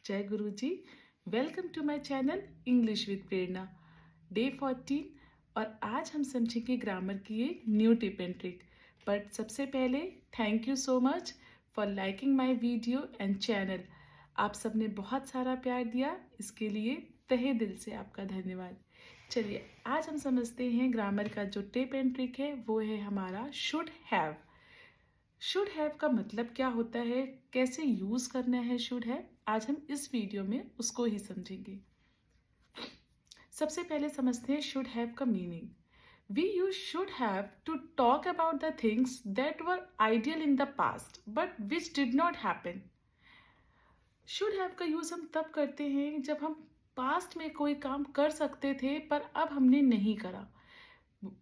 जय गुरु जी। Welcome to my channel English with Prerna, day 14। और आज हम समझेंगे ग्रामर की एक new tip and trick. But सबसे पहले thank you so much for liking my video and channel. आप सबने बहुत सारा प्यार दिया, इसके लिए तहे दिल से आपका धन्यवाद। चलिए आज हम समझते हैं ग्रामर का जो टिप एंड ट्रिक है वो है हमारा शुड हैव। शुड हैव का मतलब क्या होता है, कैसे यूज करना है शुड हैव, आज हम इस वीडियो में उसको ही समझेंगे। सबसे पहले समझते हैं शुड हैव का meaning. We use should have to talk about the things that were ideal in the past but which did not happen. Should have का यूज हम तब करते हैं जब हम पास्ट में कोई काम कर सकते थे पर अब हमने नहीं करा।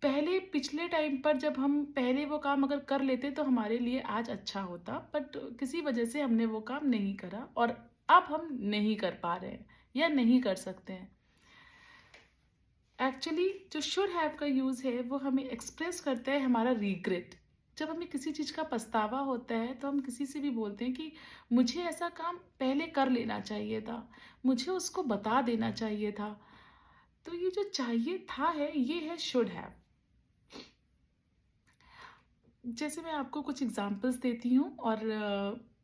पहले पिछले टाइम पर जब हम पहले वो काम अगर कर लेते तो हमारे लिए आज अच्छा होता, बट किसी वजह से हमने वो काम नहीं करा और अब हम नहीं कर पा रहे हैं या नहीं कर सकते हैं। एक्चुअली जो शुड हैव का यूज है वो हमें एक्सप्रेस करता है हमारा रिग्रेट। जब हमें किसी चीज का पछतावा होता है तो हम किसी से भी बोलते हैं कि मुझे ऐसा काम पहले कर लेना चाहिए था, मुझे उसको बता देना चाहिए था। तो ये जो चाहिए था है ये है शुड हैव। जैसे मैं आपको कुछ एग्जांपल्स देती हूँ और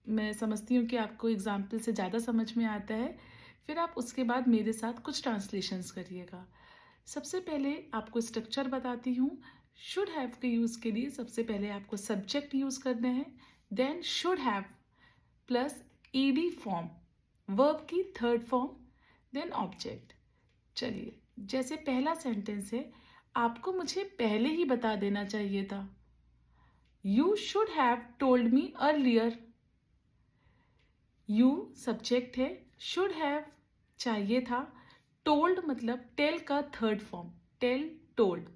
मैं समझती हूँ कि आपको एग्जांपल से ज़्यादा समझ में आता है, फिर आप उसके बाद मेरे साथ कुछ ट्रांसलेशंस करिएगा। सबसे पहले आपको स्ट्रक्चर बताती हूँ। शुड हैव के यूज़ के लिए सबसे पहले आपको सब्जेक्ट यूज़ करना है, then should have plus ED form, verb की थर्ड फॉर्म, देन ऑब्जेक्ट। चलिए जैसे पहला सेंटेंस है, आपको मुझे पहले ही बता देना चाहिए था। You should have told me earlier. You subject है, should have चाहिए था, told मतलब टेल का थर्ड फॉर्म, टेल टोल्ड।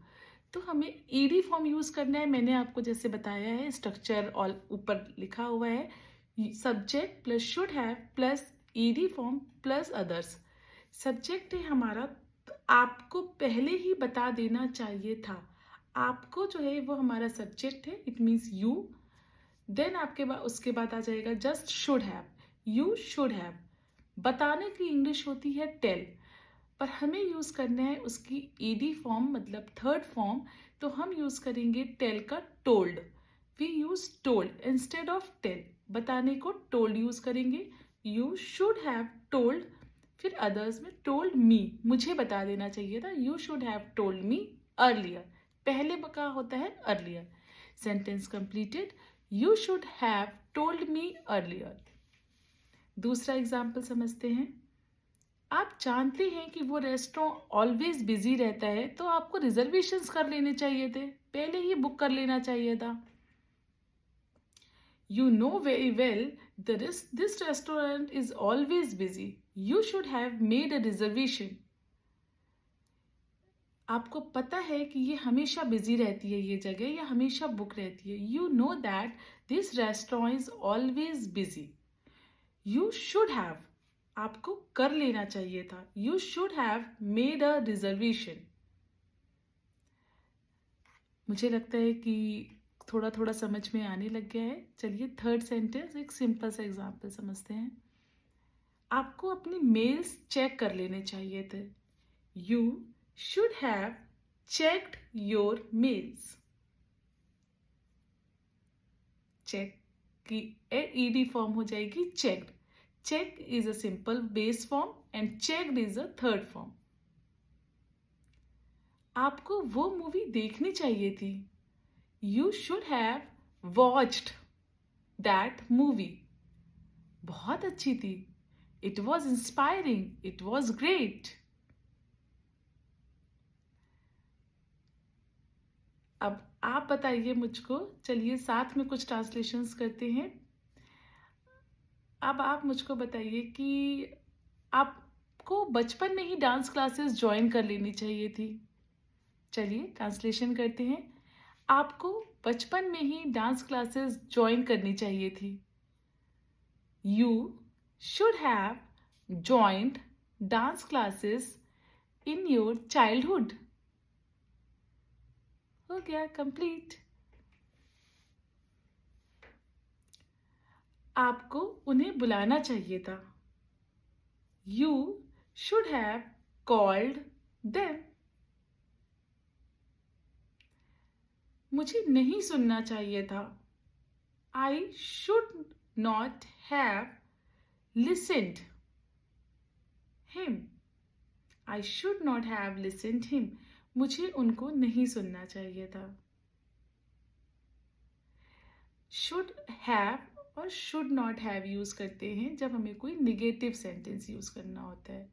तो हमें ईडी फॉर्म यूज करना है। मैंने आपको जैसे बताया है स्ट्रक्चर और ऊपर लिखा हुआ है subject plus should have plus ED form plus others. Subject है हमारा, तो आपको पहले ही बता देना चाहिए था। आपको जो है वो हमारा सब्जेक्ट है, इट मीन्स यू। देन आपके बाद उसके बाद आ जाएगा just should have. You should have, बताने की इंग्लिश होती है टेल, पर हमें यूज करना है उसकी ईडी फॉर्म मतलब थर्ड फॉर्म। तो हम यूज करेंगे टेल का told. We use told instead of tell, बताने को टोल्ड यूज करेंगे। यू शुड हैव टोल्ड, फिर अदर्स में टोल्ड मी, मुझे बता देना चाहिए था। You should have told me earlier, पहले का होता है earlier. Sentence completed, you should have told me earlier. दूसरा एग्जाम्पल समझते हैं। आप जानते हैं कि वो रेस्टोरेंट ऑलवेज बिजी रहता है, तो आपको रिजर्वेशंस कर लेने चाहिए थे, पहले ही बुक कर लेना चाहिए था। You know very well this restaurant is always busy. You should have made a reservation. आपको पता है कि ये हमेशा बिजी रहती है, ये जगह या हमेशा बुक रहती है। You know that this restaurant is always busy. You should have, आपको कर लेना चाहिए था। You should have made a reservation. मुझे लगता है कि थोड़ा थोड़ा समझ में आने लग गया है। चलिए थर्ड सेंटेंस, एक सिंपल सा एग्जांपल समझते हैं। आपको अपनी मेल्स चेक कर लेने चाहिए थे। You should have checked your mails. Check की ईडी फॉर्म हो जाएगी checked. Check is a simple base form and checked is a third form. आपको वो मूवी देखनी चाहिए थी। You should have watched that movie. बहुत अच्छी थी। It was inspiring, it was great. अब आप बताइए मुझको, चलिए साथ में कुछ ट्रांसलेशंस करते हैं। अब आप मुझको बताइए कि आपको बचपन में ही डांस क्लासेस ज्वाइन कर लेनी चाहिए थी। चलिए ट्रांसलेशन करते हैं। आपको बचपन में ही डांस क्लासेस ज्वाइन करनी चाहिए थी। You should have joined dance classes in your childhood. हो गया कंप्लीट। आपको उन्हें बुलाना चाहिए था। You should have called them. मुझे नहीं सुनना चाहिए था. I should not have listened him. I should not have listened him. मुझे उनको नहीं सुनना चाहिए था. Should have और should not have यूज करते हैं जब हमें कोई निगेटिव सेंटेंस यूज करना होता है.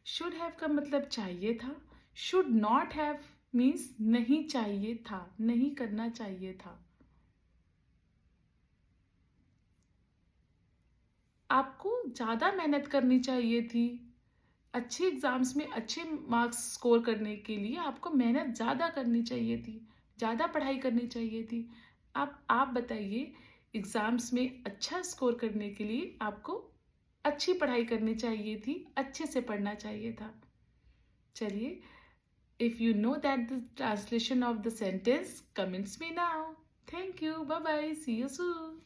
Should have का मतलब चाहिए था. Should not have मीन्स नहीं चाहिए था, नहीं करना चाहिए था. आपको ज़्यादा मेहनत करनी चाहिए थी. अच्छे एग्जाम्स में अच्छे मार्क्स स्कोर करने के लिए आपको मेहनत ज़्यादा करनी चाहिए थी, ज़्यादा पढ़ाई करनी चाहिए थी. आप बताइए, एग्जाम्स में अच्छा स्कोर करने के लिए आपको अच्छी पढ़ाई करनी चाहिए थी, अच्छे से पढ़ना चाहिए था. चलिए, if you know that the translation of the sentence, comments me now. Thank you. Bye bye. See you soon.